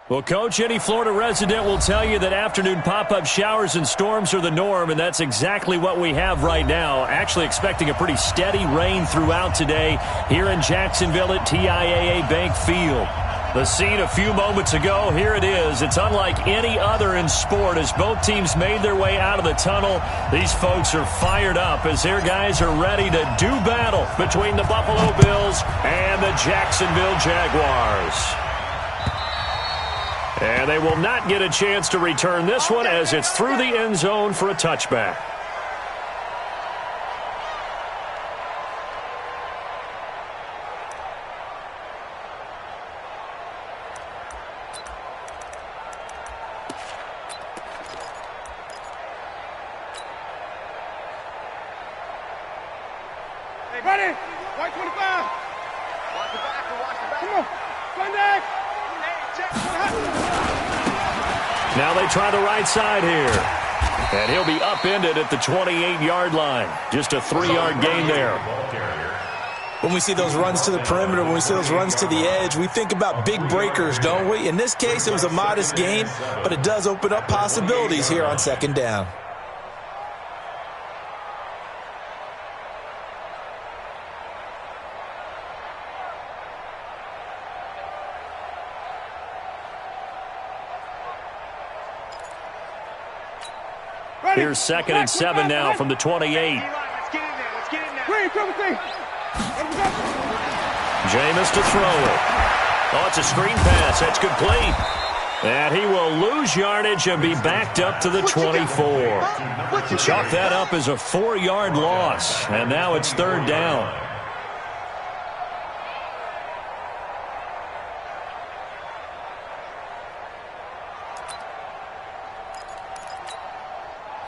Well, Coach, any Florida resident will tell you that afternoon pop-up showers and storms are the norm, and that's exactly what we have right now. Actually expecting a pretty steady rain throughout today here in Jacksonville at TIAA Bank Field. The scene a few moments ago, here it is. It's unlike any other in sport as both teams made their way out of the tunnel. These folks are fired up as their guys are ready to do battle between the Buffalo Bills and the Jacksonville Jaguars. And they will not get a chance to return this one as it's through the end zone for a touchback. Hey, buddy, white 25. Watch the back, come on, run back. Now they try the right side here. And he'll be upended at the 28-yard line. Just a 3-yard gain there. When we see those runs to the perimeter, when we see those runs to the edge, we think about big breakers, don't we? In this case, it was a modest gain, but it does open up possibilities here on second down. Here's 2nd and 7 now from the 28. Jameis to throw it. Oh, it's a screen pass. That's complete. And he will lose yardage and be backed up to the 24. Chalk that up as a 4-yard loss. And now it's 3rd down.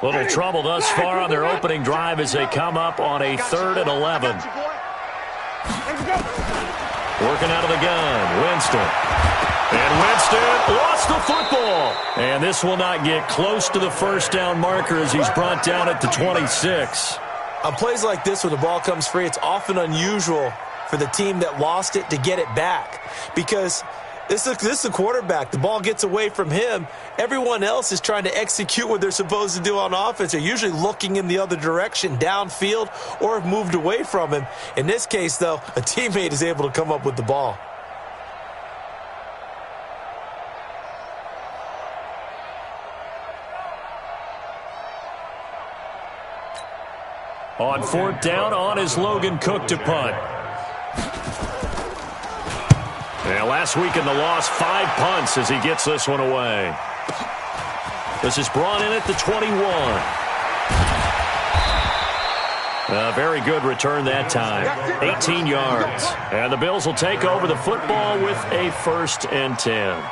Little trouble thus far on their opening drive as they come up on a 3rd and 11. Working out of the gun, Winston. And Winston lost the football. And this will not get close to the first down marker as he's brought down at the 26. On plays like this where the ball comes free, it's often unusual for the team that lost it to get it back. Because this is the quarterback. The ball gets away from him. Everyone else is trying to execute what they're supposed to do on offense. They're usually looking in the other direction, downfield, or have moved away from him. In this case, though, a teammate is able to come up with the ball. On 4th down, on is Logan Cook to punt. And last week in the loss, 5 punts as he gets this one away. This is brought in at the 21. A very good return that time. 18 yards. And the Bills will take over the football with a 1st and 10.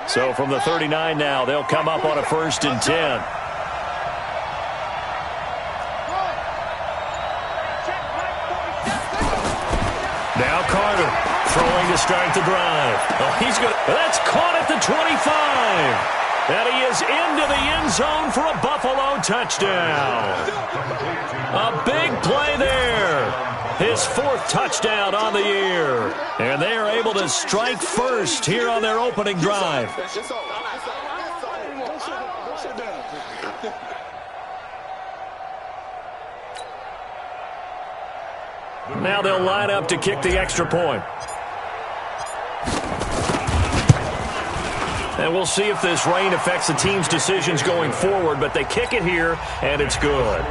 So from the 39 now, they'll come up on a 1st and 10. Now Carter throwing to start the drive. Oh, he's good. That's caught at the 25. And he is into the end zone for a Buffalo touchdown. A big play there. His 4th touchdown on the year. And they are able to strike first here on their opening drive. Now they'll line up to kick the extra point. And we'll see if this rain affects the team's decisions going forward, but they kick it here, and it's good.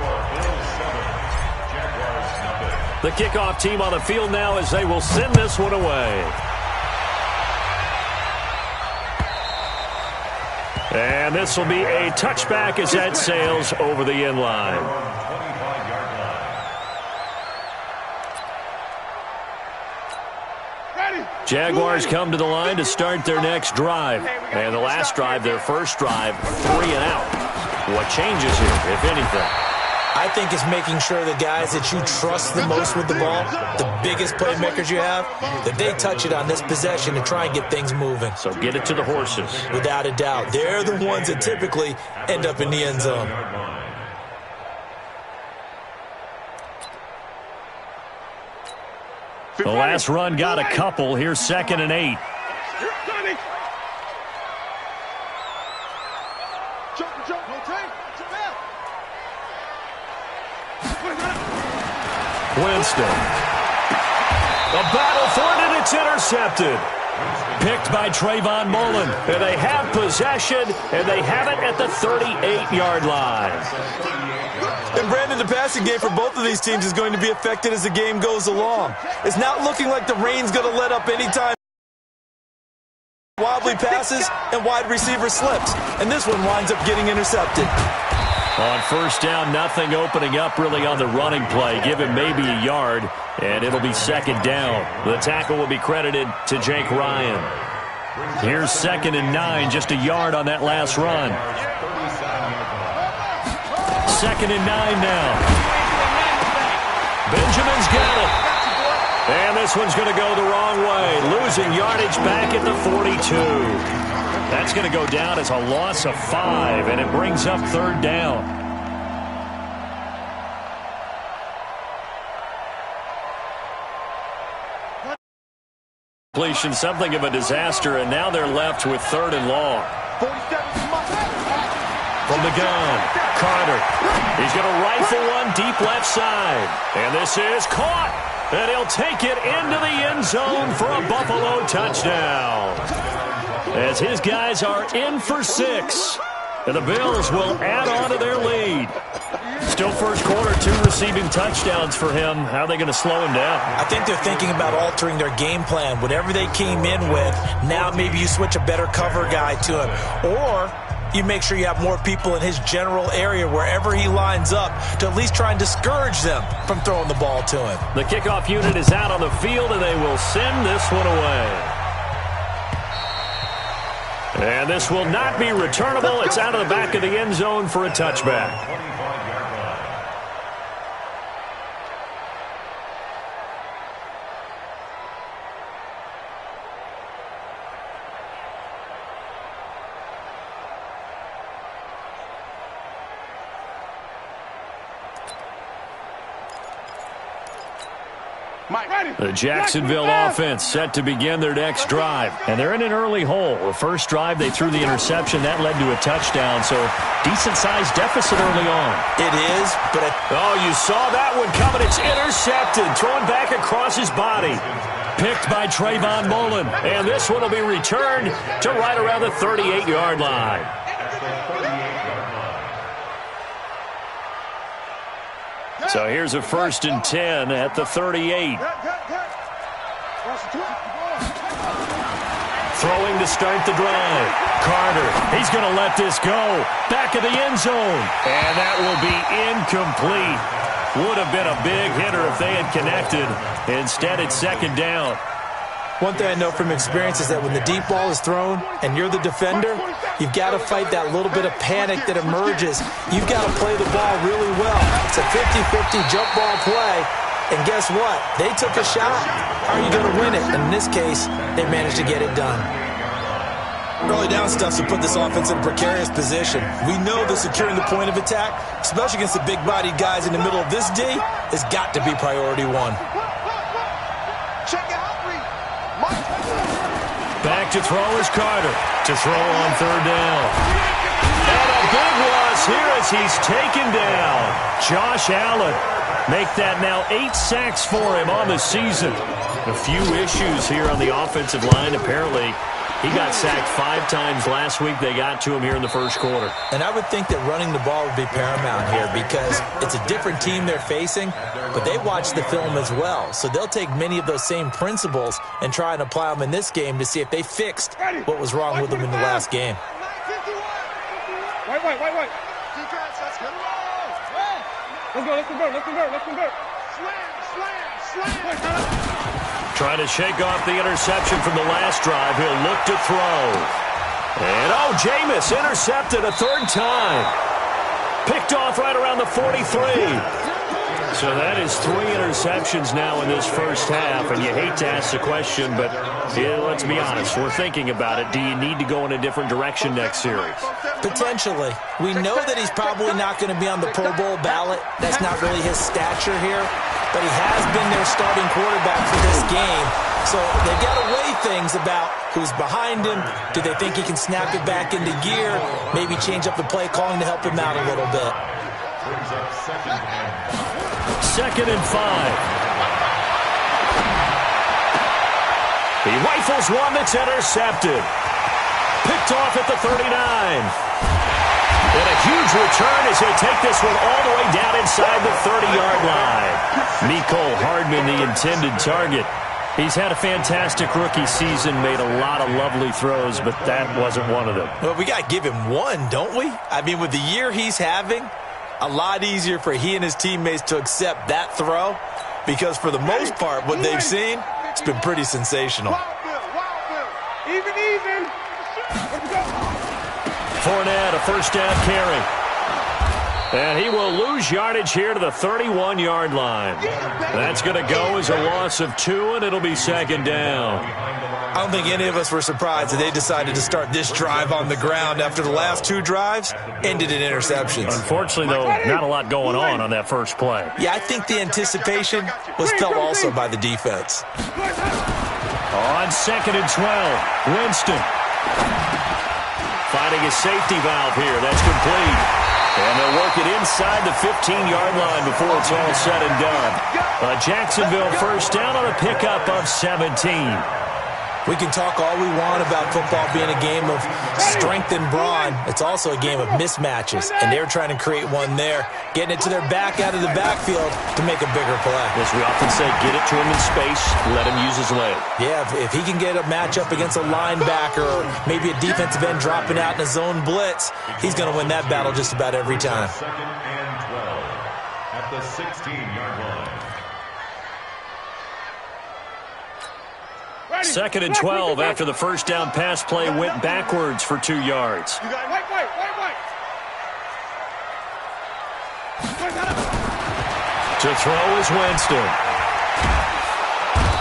The kickoff team on the field now as they will send this one away. And this will be a touchback as that sails over the end line. Jaguars come to the line to start their next drive. And the last drive, their first drive, 3 and out. What changes here, if anything? I think it's making sure the guys that you trust the most with the ball, the biggest playmakers you have, that they touch it on this possession to try and get things moving. So get it to the horses. Without a doubt. They're the ones that typically end up in the end zone. The last run got a couple. Here's 2nd and 8. Winston. The battle for it, and it's intercepted. Picked by Trayvon Mullen. And they have possession, and they have it at the 38-yard line. And Brandon, the passing game for both of these teams is going to be affected as the game goes along. It's not looking like the rain's going to let up anytime. Wobbly passes and wide receiver slips. And this one winds up getting intercepted. On first down, nothing opening up really on the running play. Give him maybe a yard, and it'll be 2nd down. The tackle will be credited to Jake Ryan. Here's 2nd and 9, just a yard on that last run. 2nd and 9 now. Benjamin's got it. And this one's going to go the wrong way. Losing yardage back at the 42. That's going to go down as a loss of 5, and it brings up 3rd down. Completion, something of a disaster, and now they're left with 3rd and long. From the gun, Carter. He's going to rifle one deep left side. And this is caught. And he'll take it into the end zone for a Buffalo touchdown. As his guys are in for 6. And the Bills will add on to their lead. Still first quarter, 2 receiving touchdowns for him. How are they going to slow him down? I think they're thinking about altering their game plan. Whatever they came in with, now maybe you switch a better cover guy to him. Or you make sure you have more people in his general area wherever he lines up to at least try and discourage them from throwing the ball to him. The kickoff unit is out on the field, and they will send this one away. And this will not be returnable. It's out of the back of the end zone for a touchback. The Jacksonville offense set to begin their next drive. And they're in an early hole. The first drive, they threw the interception. That led to a touchdown, so decent-sized deficit early on. It is, but oh, you saw that one coming. It's intercepted. Thrown back across his body. Picked by Trayvon Mullen. And this one will be returned to right around the 38-yard line. So here's a 1st and 10 at the 38. Throwing to start the drive. Carter, he's going to let this go. Back of the end zone. And that will be incomplete. Would have been a big hitter if they had connected. Instead, it's 2nd down. One thing I know from experience is that when the deep ball is thrown and you're the defender, you've got to fight that little bit of panic that emerges. You've got to play the ball really well. It's a 50-50 jump ball play. And guess what? They took a shot. How are you going to win it? And in this case, they managed to get it done. Early down stuff to put this offense in a precarious position. We know that securing the point of attack, especially against the big-bodied guys in the middle of this D, has got to be priority 1. Back to throw is Carter. To throw on 3rd down. And a big loss here as he's taken down. Josh Allen. Make that now 8 sacks for him on the season. A few issues here on the offensive line. Apparently, he got sacked 5 times last week. They got to him here in the first quarter. And I would think that running the ball would be paramount here because it's a different team they're facing, but they watch the film as well. So they'll take many of those same principles and try and apply them in this game to see if they fixed what was wrong with them in the last game. Wait. Let's go. Swing. Trying to shake off the interception from the last drive. He'll look to throw. And, Jameis intercepted a third time. Picked off right around the 43. So that is 3 interceptions now in this first half, and you hate to ask the question, but let's be honest, we're thinking about it. Do you need to go in a different direction next series? Potentially. We know that he's probably not going to be on the Pro Bowl ballot. That's not really his stature here, but he has been their starting quarterback for this game. So they've got to weigh things about who's behind him. Do they think he can snap it back into gear? Maybe change up the play calling to help him out a little bit. 2nd and 5. He rifles one that's intercepted. Picked off at the 39. And a huge return as they take this one all the way down inside the 30-yard line. Mecole Hardman, the intended target. He's had a fantastic rookie season, made a lot of lovely throws, but that wasn't one of them. Well, we got to give him one, don't we? I mean, with the year he's having, a lot easier for he and his teammates to accept that throw because for the most part, what they've seen, it's been pretty sensational. Even. Fournette, a first down carry. And he will lose yardage here to the 31-yard line. That's going to go as a loss of 2, and it'll be 2nd down. I don't think any of us were surprised that they decided to start this drive on the ground after the last 2 drives ended in interceptions. Unfortunately, though, not a lot going on that first play. Yeah, I think the anticipation was felt also by the defense. On 2nd and 12, Winston. Finding a safety valve here. That's complete. And they'll work it inside the 15-yard line before it's all said and done. Jacksonville first down on a pickup of 17. We can talk all we want about football being a game of strength and brawn. It's also a game of mismatches, and they're trying to create one there, getting it to their back out of the backfield to make a bigger play. As we often say, get it to him in space, let him use his leg. Yeah, if he can get a matchup against a linebacker or maybe a defensive end dropping out in a zone blitz, he's going to win that battle just about every time. 2nd and 12 at the 16-yard line. 2nd and 12 after the first down pass play went backwards for 2 yards. You got white. To throw is Winston.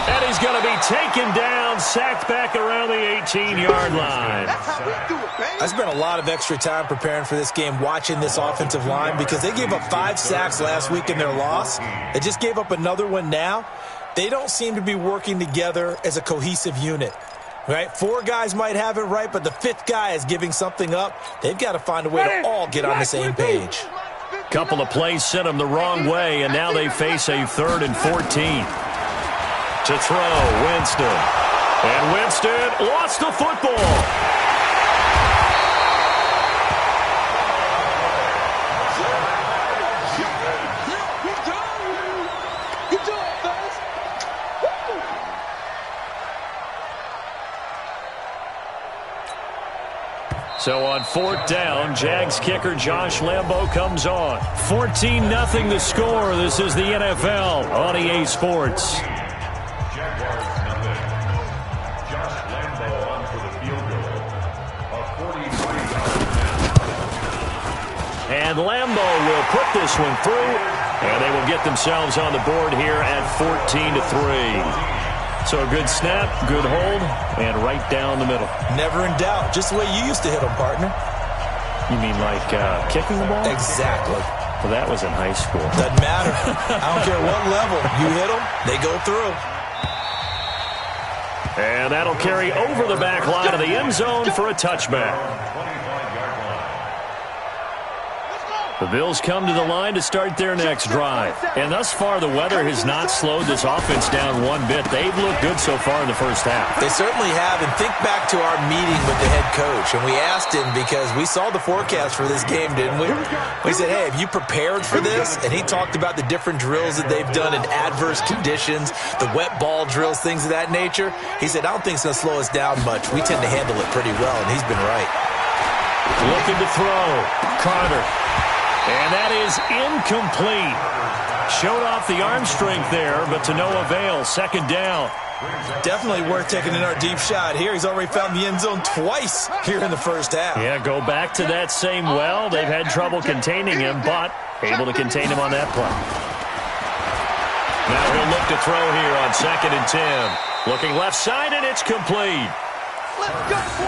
And he's going to be taken down, sacked back around the 18-yard line. That's how we do it, baby. I spent a lot of extra time preparing for this game watching this offensive line because they gave up 5 sacks last week in their loss. They just gave up another one now. They don't seem to be working together as a cohesive unit, right? 4 guys might have it right, but the 5th guy is giving something up. They've got to find a way to all get on the same page. Couple of plays sent them the wrong way, and now they face a 3rd and 14. To throw, Winston. And Winston lost the football. So on 4th down, Jags kicker Josh Lambo comes on. 14-0 the score. This is the NFL on EA Sports. Jaguars nothing. Josh Lambo on for the field goal. A 45-yard pass. And Lambo will put this one through, and they will get themselves on the board here at 14-3. So a good snap, good hold, and right down the middle. Never in doubt. Just the way you used to hit them, partner. You mean like kicking the ball? Exactly. Well, that was in high school. Doesn't matter. I don't care what level. You hit them, they go through. And that'll carry over the back line of the end zone for a touchback. The Bills come to the line to start their next drive. And thus far, the weather has not slowed this offense down one bit. They've looked good so far in the first half. They certainly have. And think back to our meeting with the head coach. And we asked him because we saw the forecast for this game, didn't we? We said, hey, have you prepared for this? And he talked about the different drills that they've done in adverse conditions, the wet ball drills, things of that nature. He said, I don't think it's going to slow us down much. We tend to handle it pretty well, and he's been right. Looking to throw. Carter. And that is incomplete. Showed off the arm strength there, but to no avail. Second down. Definitely worth taking in our deep shot here. He's already found the end zone twice here in the first half. Yeah, go back to that same well. They've had trouble containing him, but able to contain him on that play. Now he'll look to throw here on 2nd and 10. Looking left side, and it's complete.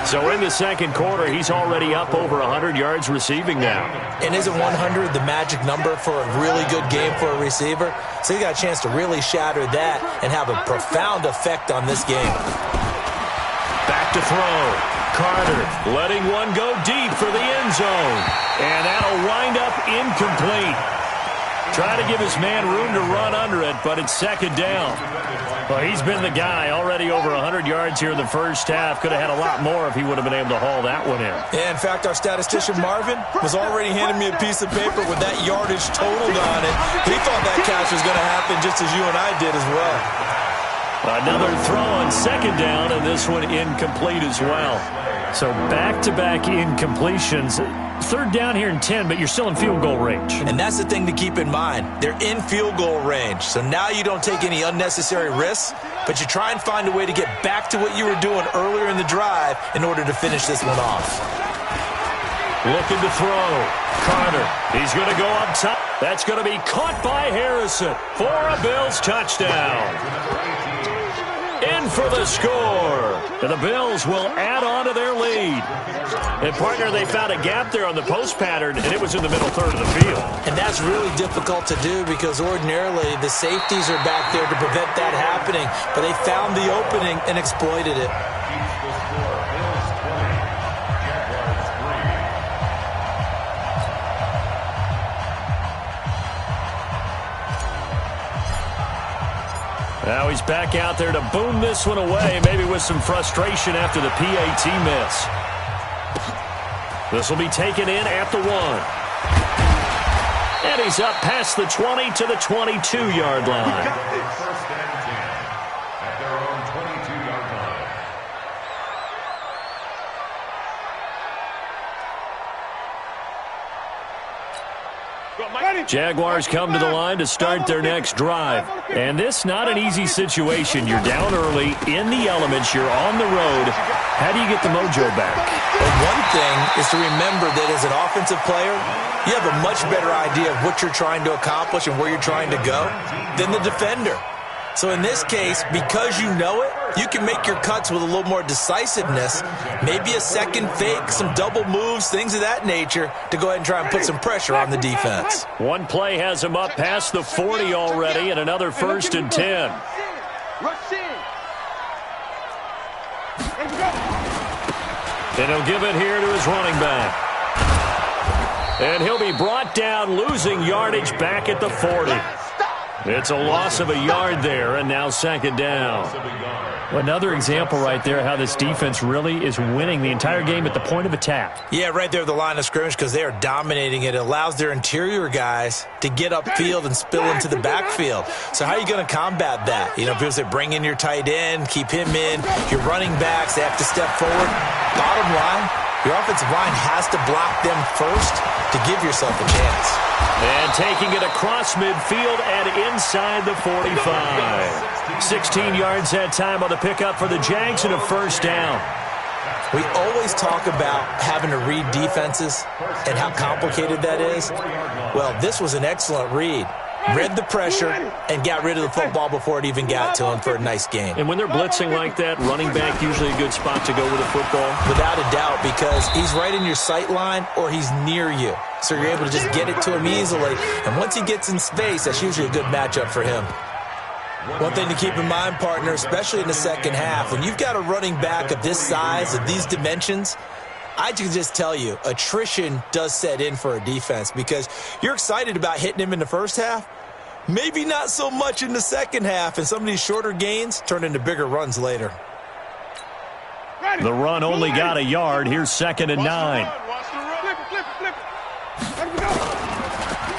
So in the second quarter, he's already up over 100 yards receiving now. And isn't 100 the magic number for a really good game for a receiver? So he got a chance to really shatter that and have a profound effect on this game. Back to throw. Carter letting one go deep for the end zone. And that'll wind up incomplete. Try to give his man room to run under it, but it's second down. Well, he's been the guy already over 100 yards here in the first half. Could have had a lot more if he would have been able to haul that one in. Yeah, in fact, our statistician Marvin was already handing me a piece of paper with that yardage totaled on it. He thought that catch was going to happen just as you and I did as well. Another throw on second down, and this one incomplete as well. So back-to-back incompletions. Third down here in 10, but you're still in field goal range. And that's the thing to keep in mind. They're in field goal range. So now you don't take any unnecessary risks, but you try and find a way to get back to what you were doing earlier in the drive in order to finish this one off. Looking to throw. Carter. He's going to go up top. That's going to be caught by Harrison for a Bills touchdown. In for the score. And the Bills will add on to their lead. And, partner, they found a gap there on the post pattern, and it was in the middle third of the field. And that's really difficult to do because ordinarily the safeties are back there to prevent that happening. But they found the opening and exploited it. Now he's back out there to boom this one away, maybe with some frustration after the PAT miss. This will be taken in at the 1. And he's up past the 20 to the 22-yard line. First and 10 at their own 22-yard line. Jaguars come to the line to start their next drive. And this not an easy situation. You're down early, in the elements, you're on the road. How do you get the mojo back? Well, one thing is to remember that as an offensive player, you have a much better idea of what you're trying to accomplish and where you're trying to go than the defender. So in this case, because you know it, you can make your cuts with a little more decisiveness, maybe a second fake, some double moves, things of that nature, to go ahead and try and put some pressure on the defense. One play has him up past the 40 already, and another 1st and 10. And he'll give it here to his running back. And he'll be brought down, losing yardage back at the 40. It's a loss of a yard there, and now second down. Another example right there how this defense really is winning the entire game at the point of attack. Yeah, right there at the line of scrimmage because they are dominating it. It allows their interior guys to get upfield and spill into the backfield. So how are you going to combat that? You know, people say bring in your tight end, keep him in. Your running backs, they have to step forward. Bottom line, your offensive line has to block them first to give yourself a chance. And taking it across midfield and inside the 45. 16 yards that time on the pickup for the Jags and a first down. We always talk about having to read defenses and how complicated that is. Well, this was an excellent read. Read the pressure and got rid of the football before it even got to him for a nice game. And when they're blitzing like that, running back usually a good spot to go with a football? Without a doubt, because he's right in your sight line or he's near you. So you're able to just get it to him easily. And once he gets in space, that's usually a good matchup for him. One thing to keep in mind, partner, especially in the second half, when you've got a running back of this size, of these dimensions, I can just tell you, attrition does set in for a defense because you're excited about hitting him in the first half. Maybe not so much in the second half, and some of these shorter gains turn into bigger runs later. The run only got a yard. Here's 2nd and 9.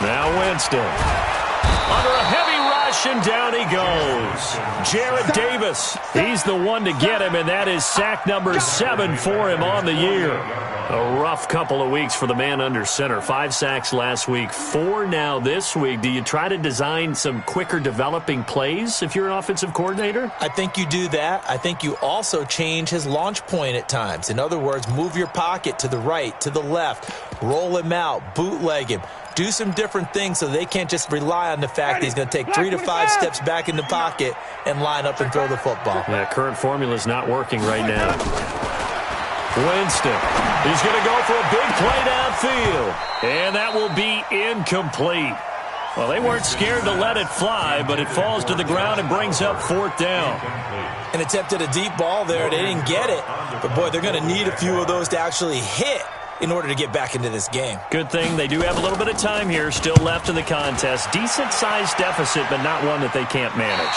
Now Winston. Under a heavy rush, and down he goes. goes. Jarrett Davis. He's the one to get him, and that is sack number 7 for him on the year. A rough couple of weeks for the man under center. 5 sacks last week, 4 now this week. Do you try to design some quicker developing plays if you're an offensive coordinator? I think you do that. I think you also change his launch point at times. In other words, move your pocket to the right, to the left, roll him out, bootleg him. Do some different things so they can't just rely on the fact that he's going to take 3 to 5 steps back in the pocket and line up and throw the football. Yeah, current formula is not working right now. Winston. He's going to go for a big play downfield. And that will be incomplete. Well, they weren't scared to let it fly, but it falls to the ground and brings up 4th down. And attempted a deep ball there. They didn't get it. But, boy, they're going to need a few of those to actually hit in order to get back into this game. Good thing they do have a little bit of time here still left in the contest. Decent-sized deficit, but not one that they can't manage.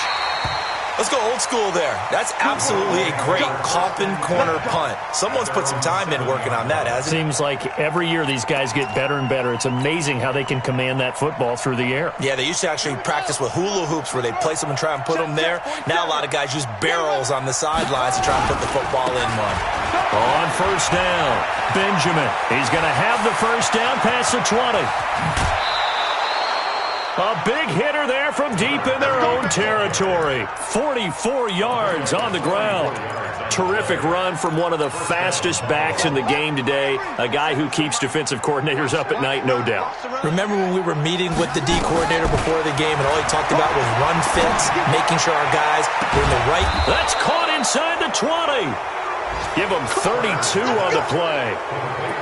Let's go old school there. That's absolutely a great coffin corner punt. Someone's put some time in working on that, hasn't it? Seems like every year these guys get better and better. It's amazing how they can command that football through the air. Yeah, they used to actually practice with hula hoops where they place them and try and put them there. Now a lot of guys use barrels on the sidelines to try and put the football in one. On 1st down, Benjamin. He's going to have the 1st down past the 20. A big hitter there from deep in their own territory. 44 yards on the ground. Terrific run from one of the fastest backs in the game today. A guy who keeps defensive coordinators up at night, no doubt. Remember when we were meeting with the D coordinator before the game and all he talked about was run fits, making sure our guys were in the right. That's caught inside the 20. Give them 32 on the play.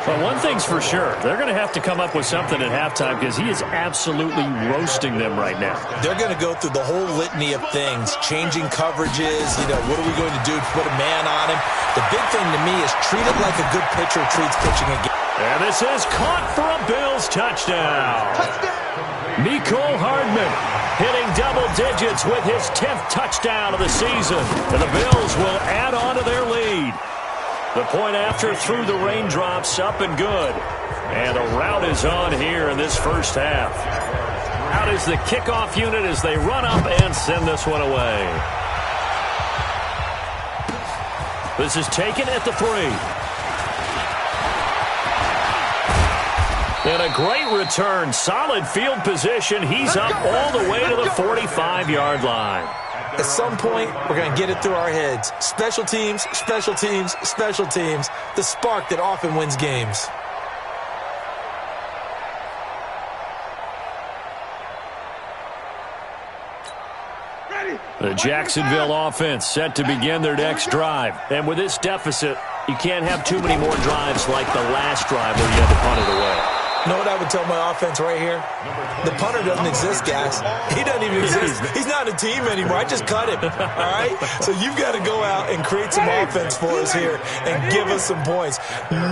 Well, one thing's for sure. They're going to have to come up with something at halftime because he is absolutely roasting them right now. They're going to go through the whole litany of things, changing coverages, what are we going to do to put a man on him? The big thing to me is treat it like a good pitcher treats pitching a game. And this is caught for a Bills touchdown. Mecole Hardman hitting double digits with his 10th touchdown of the season. And the Bills will add on to their lead. The point after through the raindrops, up and good. And the route is on here in this first half. Out is the kickoff unit as they run up and send this one away. This is taken at the 3. And a great return. Solid field position. He's up all the way to the 45-yard line. At some point, we're going to get it through our heads. Special teams, special teams, special teams. The spark that often wins games. The Jacksonville offense set to begin their next drive. And with this deficit, you can't have too many more drives like the last drive where you had to punt it away. You know what I would tell my offense right here? The punter doesn't exist, guys. He doesn't even exist. He's not a team anymore. I just cut him, all right? So you've got to go out and create some offense for us here and give us some points.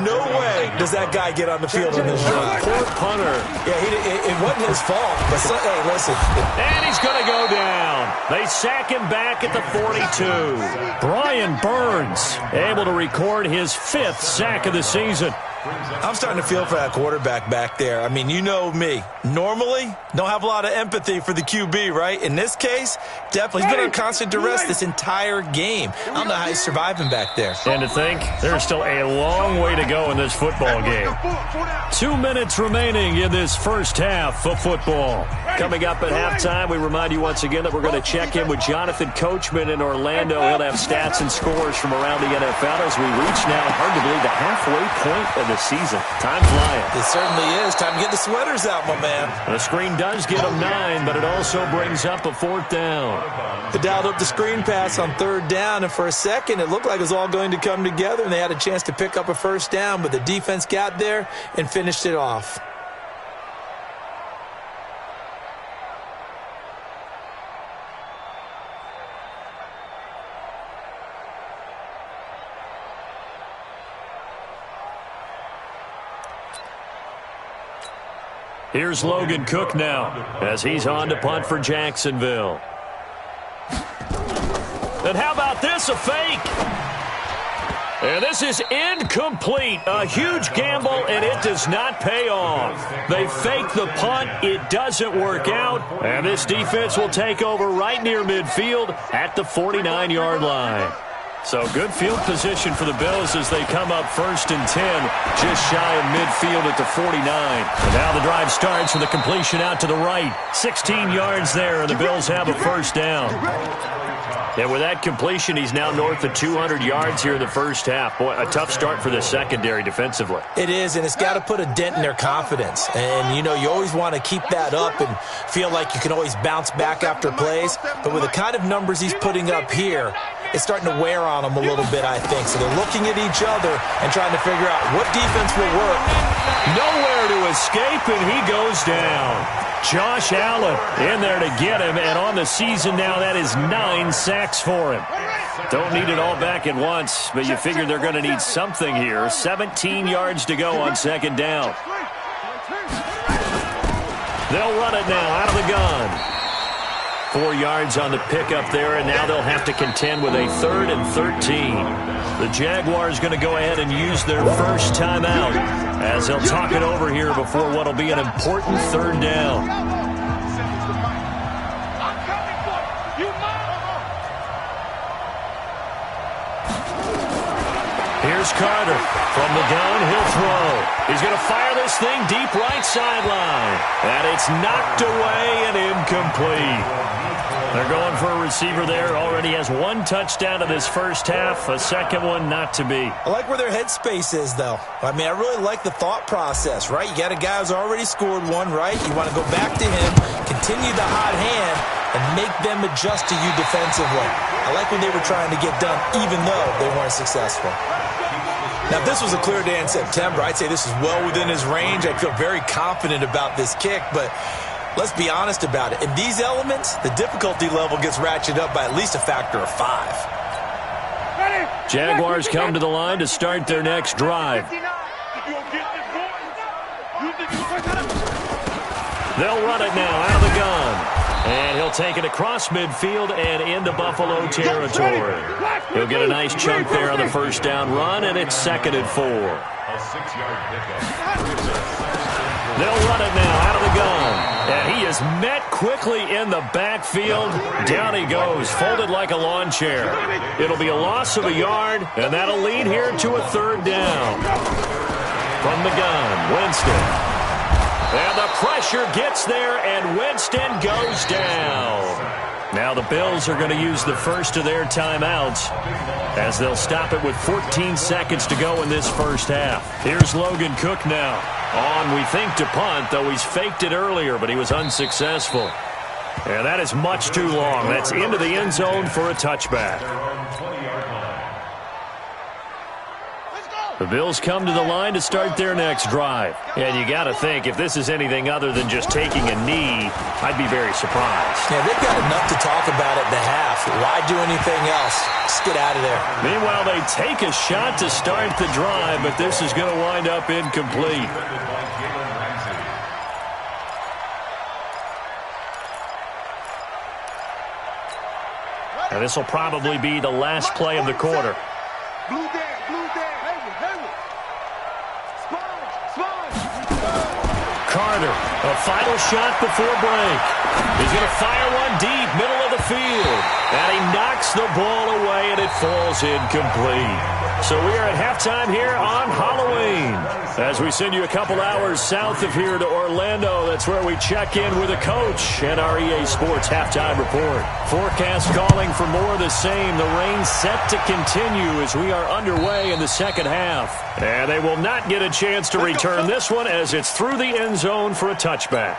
No way does that guy get on the field in this drive. Poor punter. Yeah, it wasn't his fault. But hey, listen. And he's going to go down. They sack him back at the 42. Brian Burns able to record his 5th sack of the season. I'm starting to feel for that quarterback back there. I mean, you know me. Normally, don't have a lot of empathy for the QB, right? In this case, definitely. He's been on constant duress this entire game. I don't know how he's surviving back there. And to think, there's still a long way to go in this football game. 2 minutes remaining in this first half of football. Coming up at halftime, we remind you once again that we're going to check in with Jonathan Coachman in Orlando. He'll have stats and scores from around the NFL as we reach now, hard to believe, the halfway point of the season. Time flying. It certainly is. Time to get the sweaters out, my man. The screen does get them 9, but it also brings up a 4th down. They dialed up the screen pass on 3rd down, and for a second, it looked like it was all going to come together, and they had a chance to pick up a 1st down, but the defense got there and finished it off. Here's Logan Cook now as he's on to punt for Jacksonville. And how about this, a fake? And this is incomplete. A huge gamble, and it does not pay off. They fake the punt. It doesn't work out. And this defense will take over right near midfield at the 49-yard line. So good field position for the Bills as they come up 1st and 10, just shy of midfield at the 49. And now the drive starts with a completion out to the right. 16 yards there, and the Bills have a first down. And with that completion, he's now north of 200 yards here in the first half. Boy, a tough start for the secondary defensively. It is, and it's got to put a dent in their confidence. And, you always want to keep that up and feel like you can always bounce back after plays. But with the kind of numbers he's putting up here, it's starting to wear on them a little bit, I think. So they're looking at each other and trying to figure out what defense will work. Nowhere to escape, and he goes down. Josh Allen in there to get him, and on the season now, that is 9 sacks for him. Don't need it all back at once, but you figure they're going to need something here. 17 yards to go on 2nd down. They'll run it now out of the gun. 4 yards on the pickup there, and now they'll have to contend with a 3rd and 13. The Jaguars going to go ahead and use their first timeout as they'll talk it over here before what will be an important 3rd down. Here's Carter. From the gun, he'll throw. He's going to fire this thing deep right sideline. And it's knocked away and incomplete. They're going for a receiver there. Already has 1 touchdown in this first half. A second one not to be. I like where their headspace is, though. I mean, I really like the thought process, right? You got a guy who's already scored one, right? You want to go back to him, continue the hot hand, and make them adjust to you defensively. I like what they were trying to get done, even though they weren't successful. Now, if this was a clear day in September, I'd say this is well within his range. I'd feel very confident about this kick, but let's be honest about it. In these elements, the difficulty level gets ratcheted up by at least a factor of 5. Jaguars come to the line to start their next drive. They'll run it now out of the gun. And he'll take it across midfield and into Buffalo territory. He'll get a nice chunk there on the first down run, and it's 2nd and 4. A 6-yard pickup. They'll run it now out of the gun. And he is met quickly in the backfield. Down he goes, folded like a lawn chair. It'll be a loss of a yard, and that'll lead here to a 3rd down. From the gun, Winston. And the pressure gets there, and Winston goes down. Now the Bills are going to use the first of their timeouts as they'll stop it with 14 seconds to go in this first half. Here's Logan Cook now. On, we think, to punt, though he's faked it earlier, but he was unsuccessful. And that is much too long. That's into the end zone for a touchback. The Bills come to the line to start their next drive. And you got to think, if this is anything other than just taking a knee, I'd be very surprised. Yeah, they've got enough to talk about at the half. Why do anything else? Just get out of there. Meanwhile, they take a shot to start the drive, but this is going to wind up incomplete. And this will probably be the last play of the quarter. Carter, a final shot before break. He's going to fire one deep, middle of the field. And he knocks the ball away, and it falls incomplete. So we are at halftime here on Halloween. As we send you a couple hours south of here to Orlando, that's where we check in with a coach and our EA Sports halftime report. Forecast calling for more of the same. The rain set to continue as we are underway in the second half. And they will not get a chance to return this one as it's through the end zone for a touchback.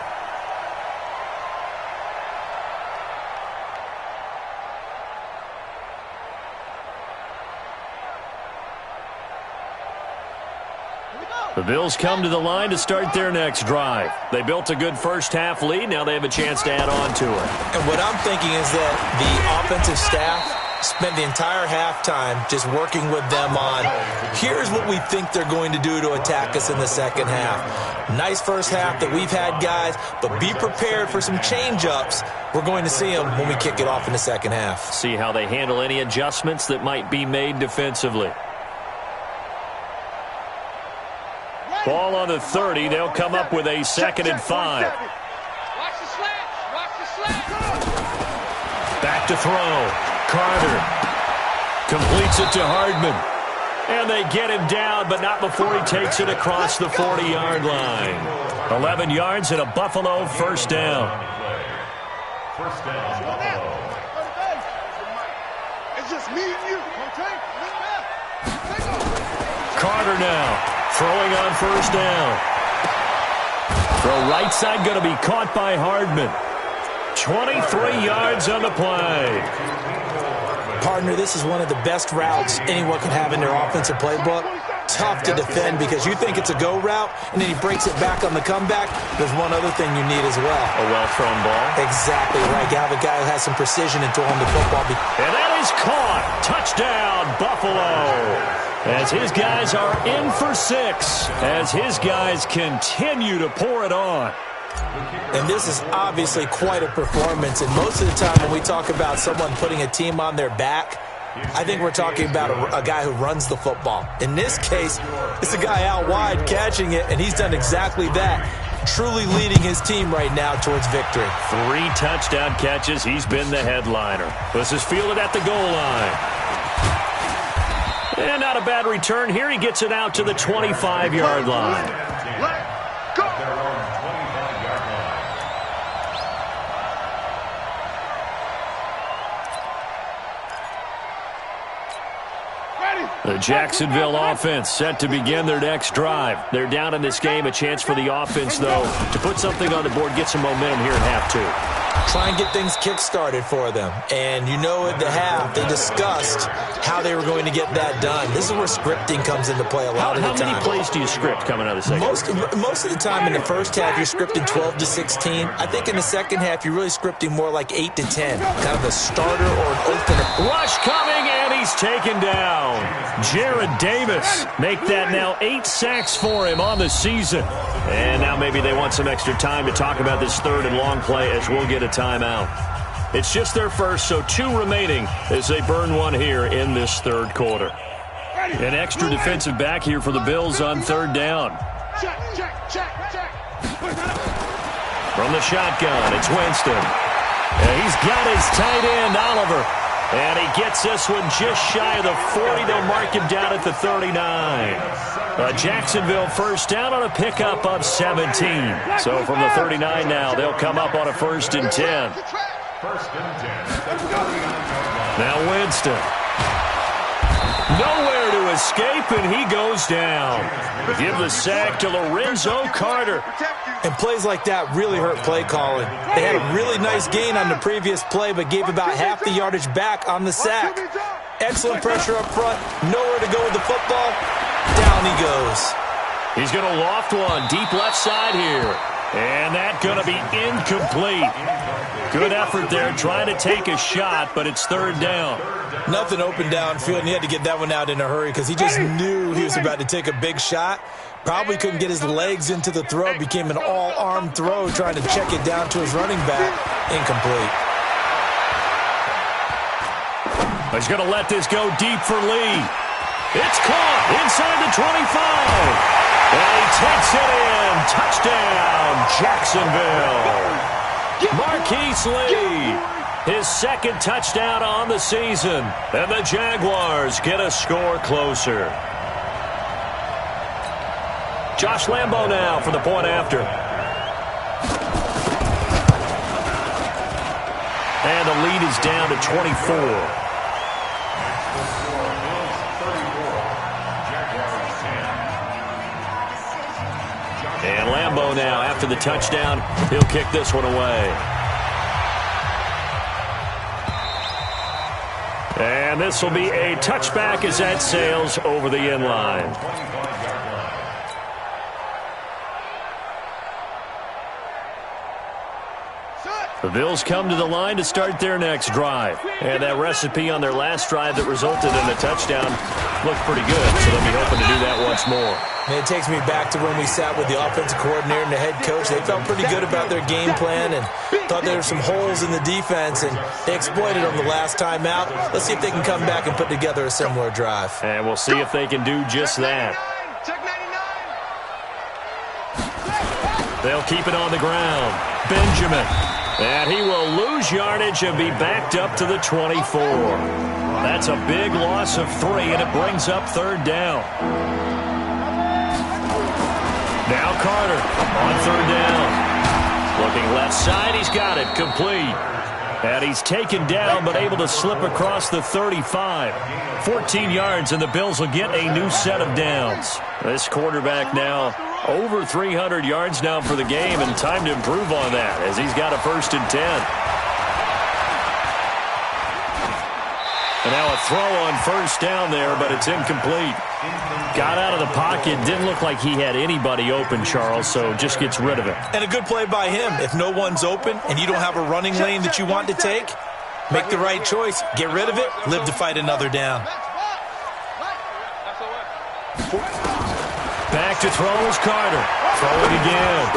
The Bills come to the line to start their next drive. They built a good first-half lead. Now they have a chance to add on to it. And what I'm thinking is that the offensive staff spent the entire halftime just working with them on, here's what we think they're going to do to attack us in the second half. Nice first half that we've had, guys, but be prepared for some change-ups. We're going to see them when we kick it off in the second half. See how they handle any adjustments that might be made defensively. Ball on the 30. They'll come up with a 2nd and 5. Watch the slants. Watch the slants. Back to throw. Carter completes it to Hardman. And they get him down, but not before he takes it across the 40-yard line. 11 yards and a Buffalo first down. First down, Buffalo. It's just me and you, okay? Carter now throwing on first down. Throw right side going to be caught by Hardman. 23 yards on the play. Partner, this is one of the best routes anyone could have in their offensive playbook. Tough to defend because you think it's a go route, and then he breaks it back on the comeback. There's one other thing you need as well. A well-thrown ball. Exactly right. You have a guy who has some precision in throwing the football. And that is caught. Touchdown, Buffalo. As his guys are in for 6. As his guys continue to pour it on. And this is obviously quite a performance. And most of the time when we talk about someone putting a team on their back, I think we're talking about a guy who runs the football. In this case, it's a guy out wide catching it, and he's done exactly that. Truly leading his team right now towards victory. 3 touchdown catches. He's been the headliner. This is fielded at the goal line. And not a bad return here. He gets it out to the 25-yard line. Let go. Their own 25-yard line. Ready. The Jacksonville offense set to begin their next drive. They're down in this game. A chance for the offense, though, to put something on the board, get some momentum here in half 2. Try and get things kick-started for them. And you know at the half, they discussed how they were going to get that done. This is where scripting comes into play a lot of the time. How many plays do you script coming out of the second? Most of the time in the first half, you're scripting 12 to 16. I think in the second half, you're really scripting more like 8 to 10. Kind of a starter or an opener. Rush coming, and he's taken down. Jared Davis make that now 8 sacks for him on the season. And now maybe they want some extra time to talk about this 3rd and long play as we'll get a timeout. It's just their first, so 2 remaining as they burn one here in this 3rd quarter. An extra defensive back here for the Bills on 3rd down. Check. From the shotgun, it's Winston. And he's got his tight end, Oliver. And he gets this one just shy of the 40. They'll mark him down at the 39. A Jacksonville first down on a pickup of 17. So from the 39 now, they'll come up on a 1st and 10. First and 10. Now Winston. Nowhere to escape, and he goes down. Give the sack to Lorenzo Carter. And plays like that really hurt play calling. They had a really nice gain on the previous play, but gave about half the yardage back on the sack. Excellent pressure up front. Nowhere to go with the football. Down he goes. He's going to loft one deep left side here. And that's going to be incomplete. Good effort there trying to take a shot, but it's 3rd down. Nothing open downfield, and he had to get that one out in a hurry because he just knew he was about to take a big shot. Probably couldn't get his legs into the throw. Became an all-arm throw trying to check it down to his running back. Incomplete. He's going to let this go deep for Lee. It's caught inside the 25. And he takes it in. Touchdown, Jacksonville. Marquise Lee, his 2nd touchdown on the season. And the Jaguars get a score closer. Josh Lambo now for the point after. And the lead is down to 24. And Lambo now, after the touchdown, he'll kick this one away. And this will be a touchback as that sails over the end line. The Bills come to the line to start their next drive. And that recipe on their last drive that resulted in a touchdown looked pretty good, so they'll be hoping to do that once more. And it takes me back to when we sat with the offensive coordinator and the head coach. They felt pretty good about their game plan and thought there were some holes in the defense, and they exploited them the last time out. Let's see if they can come back and put together a similar drive. And we'll see if they can do just that. Check 99. They'll keep it on the ground. Benjamin. And he will lose yardage and be backed up to the 24. That's a big loss of 3, and it brings up 3rd down. Now Carter on 3rd down. Looking left side, he's got it. Complete. And he's taken down but able to slip across the 35. 14 yards, and the Bills will get a new set of downs. This quarterback now over 300 yards now for the game, and time to improve on that as he's got a 1st and 10. And now a throw on 1st down there, but it's incomplete. Got out of the pocket. Didn't look like he had anybody open, Charles, so just gets rid of it. And a good play by him. If no one's open and you don't have a running lane that you want to take, make the right choice. Get rid of it. Live to fight another down. Back to throw is Carter. Throwing again.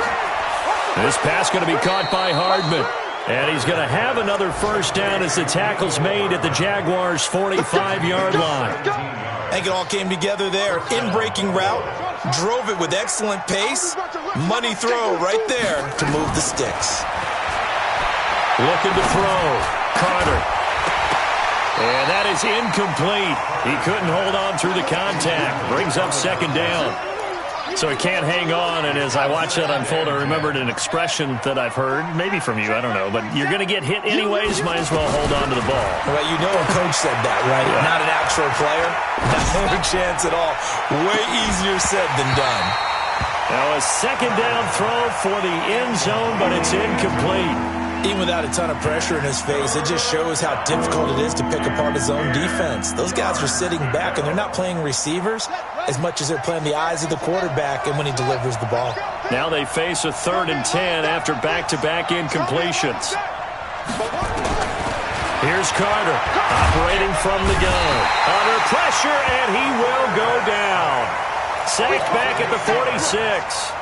This pass going to be caught by Hardman. And he's going to have another 1st down as the tackle's made at the Jaguars' 45-yard line. I think it all came together there. In-breaking route, drove it with excellent pace. Money throw right there to move the sticks. Looking to throw. Carter. And that is incomplete. He couldn't hold on through the contact. Brings up 2nd down. So he can't hang on, and as I watch that unfold, I remembered an expression that I've heard, maybe from you, I don't know, but you're going to get hit anyways, might as well hold on to the ball. Well, you know a coach said that, right? Yeah. Not an actual player. Not a chance at all. Way easier said than done. Now a 2nd down throw for the end zone, but it's incomplete. Even without a ton of pressure in his face, it just shows how difficult it is to pick apart his own defense. Those guys are sitting back, and they're not playing receivers as much as they're playing the eyes of the quarterback and when he delivers the ball. Now they face a 3rd and 10 after back-to-back incompletions. Here's Carter operating from the gun. Under pressure, and he will go down. Sacked back at the 46.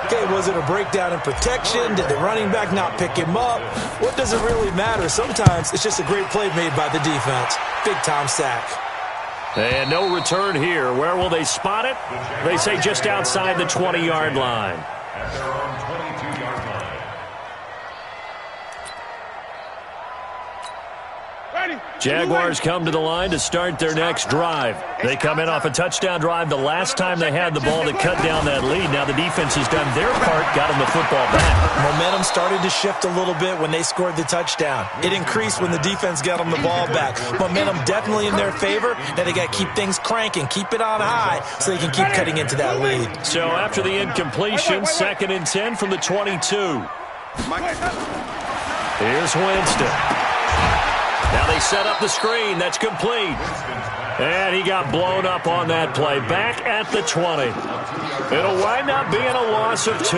Okay, was it a breakdown in protection? Did the running back not pick him up? What does it really matter? Sometimes it's just a great play made by the defense. Big-time sack. And no return here. Where will they spot it? They say just outside the 20-yard line. At their own 22-yard line. Jaguars come to the line to start their next drive. They come in off a touchdown drive the last time they had the ball to cut down that lead. Now the defense has done their part, got them the football back. Momentum started to shift a little bit when they scored the touchdown. It increased when the defense got them the ball back. Momentum definitely in their favor. Now they got to keep things cranking, keep it on high so they can keep cutting into that lead. So after the incompletion, 2nd and 10 from the 22. Here's Winston. Now they set up the screen. That's complete. And he got blown up on that play. Back at the 20. It'll wind up being a loss of 2.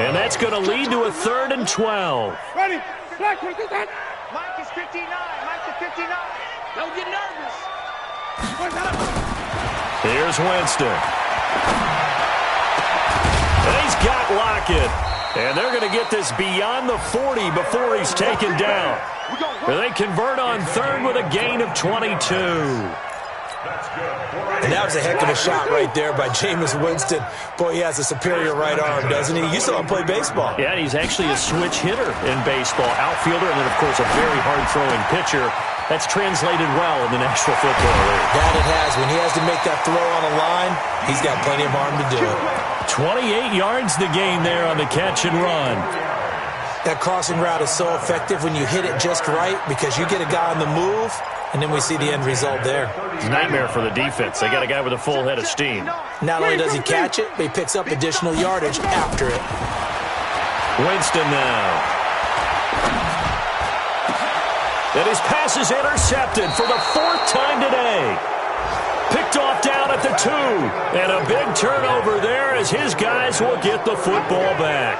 And that's going to lead to a 3rd and 12. Ready? Black, what is that? Mike is 59. Mike is 59. Don't get nervous. Here's Winston. And he's got Lockett. And they're going to get this beyond the 40 before he's taken down. They convert on 3rd with a gain of 22. And that was a heck of a shot right there by Jameis Winston. Boy, he has a superior right arm, doesn't he? You saw him play baseball. Yeah, he's actually a switch hitter in baseball. Outfielder, and then, of course, a very hard-throwing pitcher. That's translated well in the National Football League. That it has. When he has to make that throw on a line, he's got plenty of arm to do it. 28 yards the gain there on the catch and run. That crossing route is so effective when you hit it just right because you get a guy on the move, and then we see the end result there. It's a nightmare for the defense. They got a guy with a full head of steam. Not only does he catch it, but he picks up additional yardage after it. Winston now. And his pass is intercepted for the 4th time today. Picked off down at the 2. And a big turnover there as his guys will get the football back.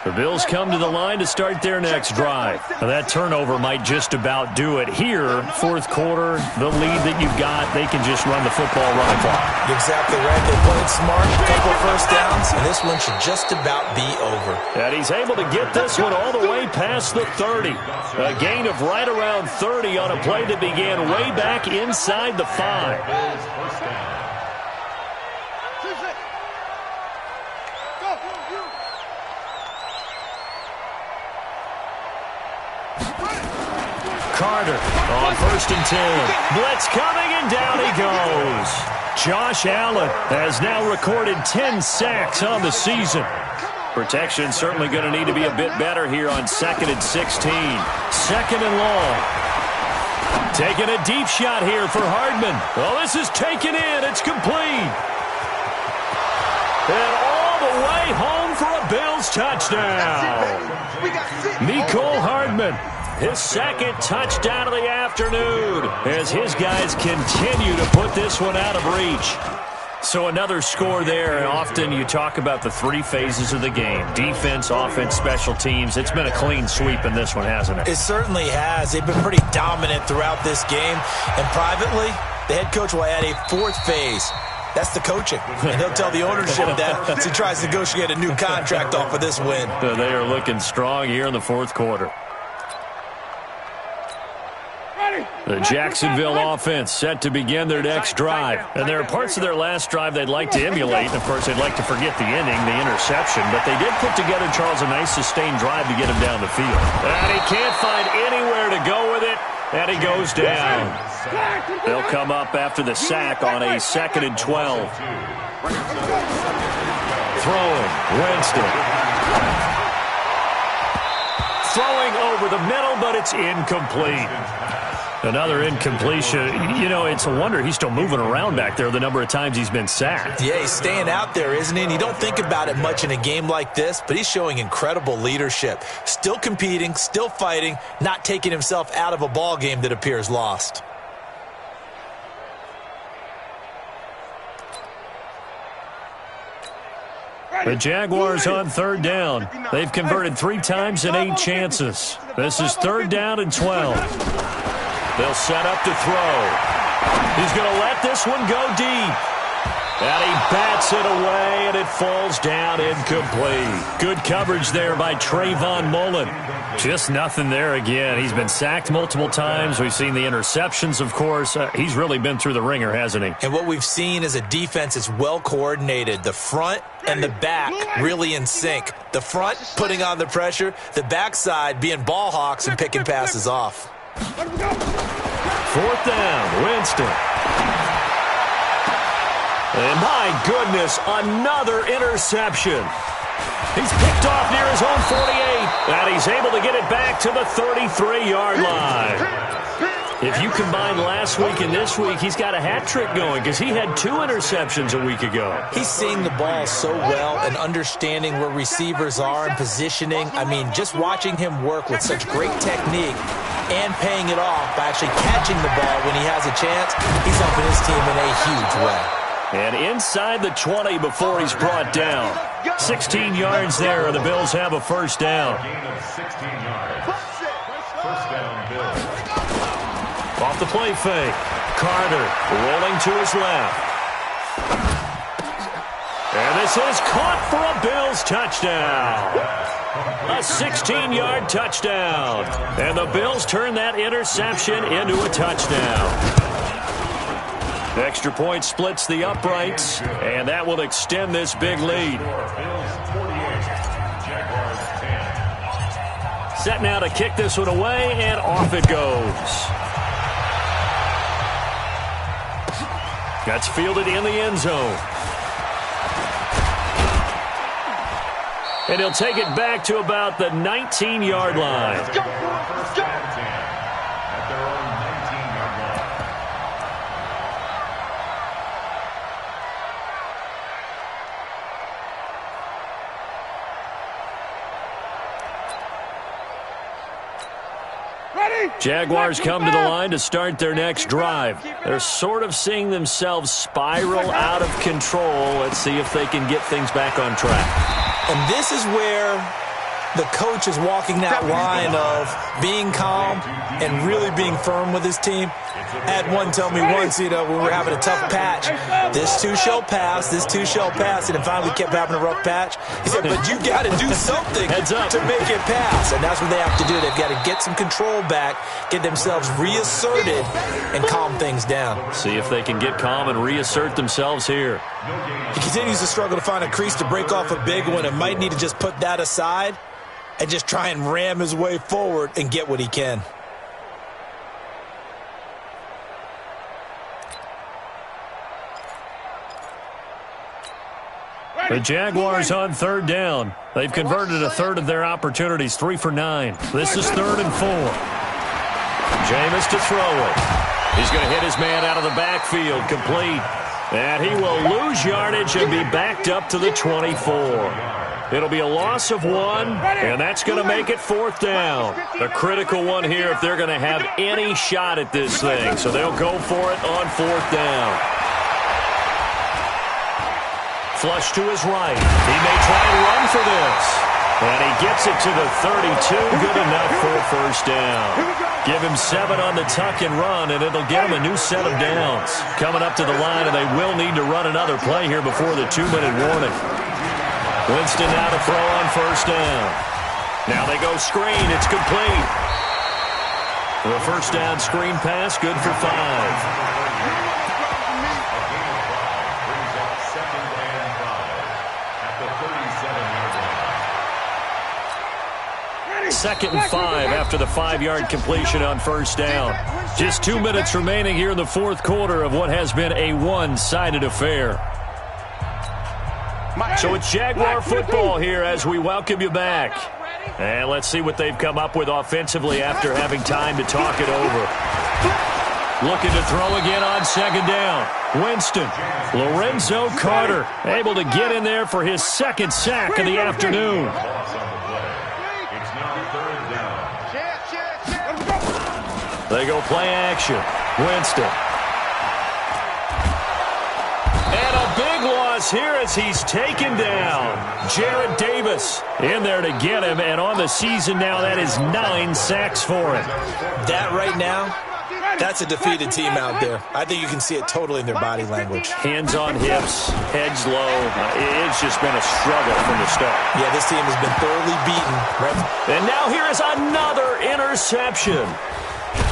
The Bills come to the line to start their next drive. Now, that turnover might just about do it. Here, fourth quarter, the lead that you've got, they can just run the football, run the clock. Exactly right. They played smart, a couple of first downs, and this one should just about be over. And he's able to get this one all the way past the 30. A gain of right around 30 on a play that began way back inside the 5. Carter on 1st and 10. Blitz coming, and down he goes. Josh Allen has now recorded 10 sacks on the season. Protection certainly going to need to be a bit better here on 2nd and 16. 2nd and long. Taking a deep shot here for Hardman. Oh, this is taken in. It's complete. And all the way home for a Bills touchdown. Mecole Hardman. His second touchdown of the afternoon as his guys continue to put this one out of reach. So another score there, and often you talk about the 3 phases of the game. Defense, offense, special teams. It's been a clean sweep in this one, hasn't it? It certainly has. They've been pretty dominant throughout this game. And privately, the head coach will add a 4th phase. That's the coaching. And he'll tell the ownership that as he tries to negotiate a new contract off of this win. They are looking strong here in the fourth quarter. The Jacksonville offense set to begin their next drive. And there are parts of their last drive they'd like to emulate. And, of course, they'd like to forget the inning, the interception. But they did put together, Charles, a nice sustained drive to get him down the field. And he can't find anywhere to go with it. And he goes down. They'll come up after the sack on a 2nd and 12. Throwing, Winston. Throwing over the middle, but it's incomplete. Another incompletion. You know, it's a wonder he's still moving around back there the number of times he's been sacked. Yeah, he's staying out there, isn't he? And you don't think about it much in a game like this, but he's showing incredible leadership. Still competing, still fighting, not taking himself out of a ball game that appears lost. The Jaguars on 3rd down. They've converted 3 times in 8 chances. This is 3rd down and 12. They'll set up to throw. He's going to let this one go deep. And he bats it away, and it falls down incomplete. Good coverage there by Trayvon Mullen. Just nothing there again. He's been sacked multiple times. We've seen the interceptions, of course. He's really been through the ringer, hasn't he? And what we've seen is a defense that's well coordinated. The front and the back really in sync. The front putting on the pressure. The backside being ball hawks and picking passes off. 4th down, Winston. And my goodness, another interception. He's picked off near his own 48, and he's able to get it back to the 33-yard line. If you combine last week and this week, he's got a hat trick going because he had 2 interceptions a week ago. He's seeing the ball so well and understanding where receivers are and positioning. I mean, just watching him work with such great technique and paying it off by actually catching the ball when he has a chance, he's helping his team in a huge way. And inside the 20 before he's brought down. 16 yards there, and the Bills have a 1st down. Gain of 16 yards. 1st down, Bills. Off the play fake. Carter rolling to his left. And this is caught for a Bills touchdown. A 16-yard touchdown. And the Bills turn that interception into a touchdown. Extra point splits the uprights, and that will extend this big lead. Set now to kick this one away, and off it goes. That's fielded in the end zone. And he'll take it back to about the 19-yard line. Let's go. At their own 19-yard line. Jaguars come to the line to start their next drive. They're sort of seeing themselves spiral out of control. Let's see if they can get things back on track. And this is where the coach is walking that line of being calm and really being firm with his team. I had one tell me once, when we were having a tough patch, this too shall pass, this too shall pass, and then finally we kept having a rough patch. He said, but you got to do something to make it pass, and that's what they have to do. They've got to get some control back, get themselves reasserted, and calm things down. See if they can get calm and reassert themselves here. He continues to struggle to find a crease to break off a big one and might need to just put that aside and just try and ram his way forward and get what he can. The Jaguars on third down. They've converted a third of their opportunities, 3 for 9. This is 3rd and 4. Jameis to throw it. He's going to hit his man out of the backfield, complete. And he will lose yardage and be backed up to the 24. It'll be a loss of 1, and that's going to make it 4th down. A critical one here if they're going to have any shot at this thing. So they'll go for it on 4th down. Flush to his right. He may try and run for this. And he gets it to the 32. Good enough for a 1st down. Give him 7 on the tuck and run, and it'll get him a new set of downs. Coming up to the line, and they will need to run another play here before the 2-minute warning. Winston now to throw on 1st down. Now they go screen. It's complete. The 1st down screen pass, good for 5. 2nd and 5 after the 5-yard completion on 1st down. Just 2 minutes remaining here in the 4th quarter of what has been a one-sided affair. So it's Jaguar football here as we welcome you back. And let's see what they've come up with offensively after having time to talk it over. Looking to throw again on 2nd down. Winston. Lorenzo Carter able to get in there for his 2nd sack of the afternoon. They go play action. Winston. And a big loss here as he's taken down. Jarrett Davis in there to get him, and on the season now, that is 9 sacks for him. That right now, that's a defeated team out there. I think you can see it totally in their body language. Hands on hips, heads low. It's just been a struggle from the start. Yeah, this team has been thoroughly beaten. Right? And now here is another interception.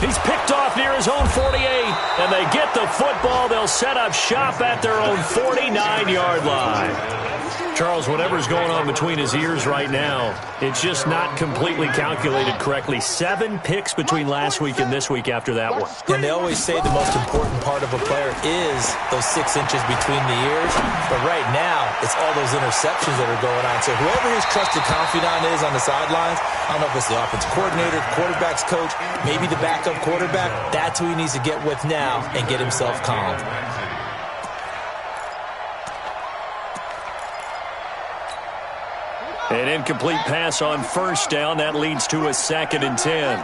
He's picked off near his own 48, and they get the football. They'll set up shop at their own 49-yard line. Charles, whatever's going on between his ears right now, it's just not completely calculated correctly. 7 picks between last week and this week after that one. And they always say the most important part of a player is those 6 inches between the ears. But right now, it's all those interceptions that are going on. So whoever his trusted confidant is on the sidelines, I don't know if it's the offensive coordinator, the quarterback's coach, maybe the backup quarterback, that's who he needs to get with now and get himself calm. An incomplete pass on 1st down. That leads to a 2nd and 10.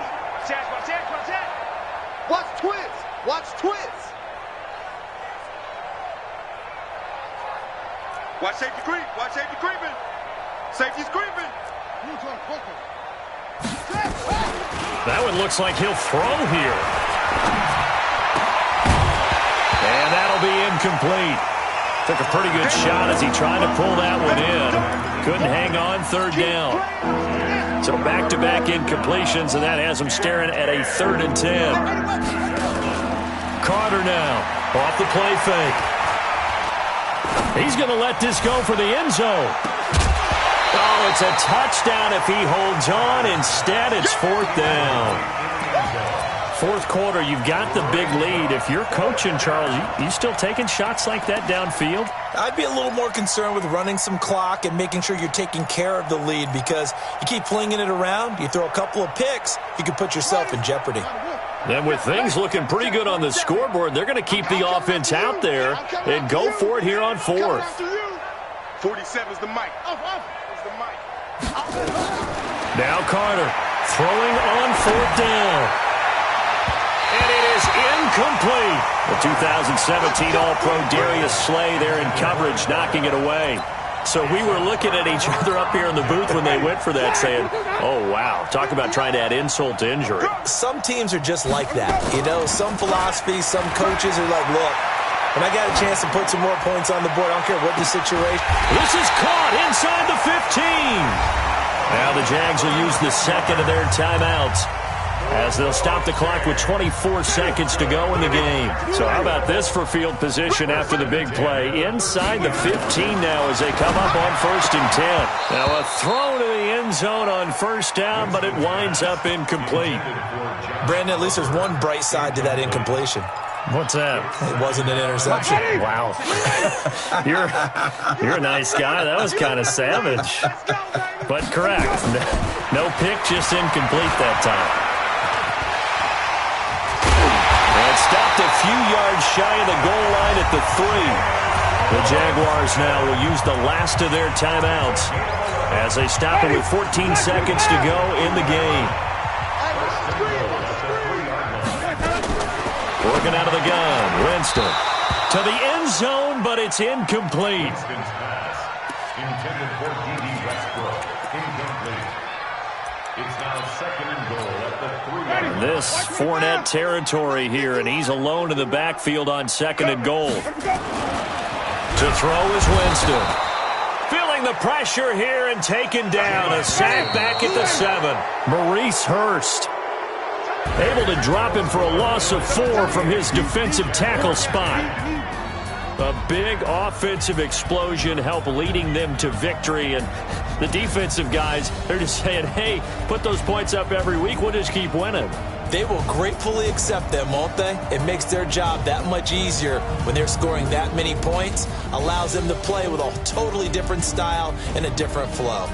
Watch twins. Watch twins. Watch safety creep. Watch safety creeping. Safety's creeping. That one looks like he'll throw here. And that'll be incomplete. Took a pretty good shot as he tried to pull that one in. Couldn't hang on 3rd down. So back-to-back incompletions, and that has him staring at a 3rd and 10. Carter now off the play fake. He's going to let this go for the end zone. Oh, it's a touchdown if he holds on. Instead, it's 4th down. 4th quarter, you've got the big lead. If you're coaching, Charles, you still taking shots like that downfield? I'd be a little more concerned with running some clock and making sure you're taking care of the lead, because you keep flinging it around, you throw a couple of picks, you could put yourself in jeopardy. Then with things looking pretty good on the scoreboard, they're going to keep the offense out there and go for it here on 4th. 47's the mic. It's the mic. Now Carter throwing on 4th down. And it is incomplete. The 2017 All-Pro Darius Slay there in coverage, knocking it away. So we were looking at each other up here in the booth when they went for that saying, oh, wow, talk about trying to add insult to injury. Some teams are just like that. You know, some philosophies, some coaches are like, look, when I got a chance to put some more points on the board, I don't care what the situation. This is caught inside the 15. Now the Jags will use the second of their timeouts as they'll stop the clock with 24 seconds to go in the game. So how about this for field position after the big play? Inside the 15 now as they come up on 1st and 10. Now a throw to the end zone on first down, but it winds up incomplete. Brandon, at least there's one bright side to that incompletion. What's that? It wasn't an interception. Wow. You're a nice guy. That was kind of savage. But correct. No pick, just incomplete that time. And stopped a few yards shy of the goal line at the 3. The Jaguars now will use the last of their timeouts as they stop it with 14 seconds to go in the game. Working out of the gun, Winston to the end zone, but it's incomplete. Intended for D.D. Westbrook. Incomplete. It's now 2nd and goal at the 3. This Fournette territory here, and he's alone in the backfield on 2nd and goal. To throw is Winston. Feeling the pressure here and taken down. A sack back at the 7. Maurice Hurst able to drop him for a loss of 4 from his defensive tackle spot. A big offensive explosion helped leading them to victory, and the defensive guys, they're just saying, hey, put those points up every week, we'll just keep winning. They will gratefully accept them, won't they? It makes their job that much easier when they're scoring that many points, allows them to play with a totally different style and a different flow.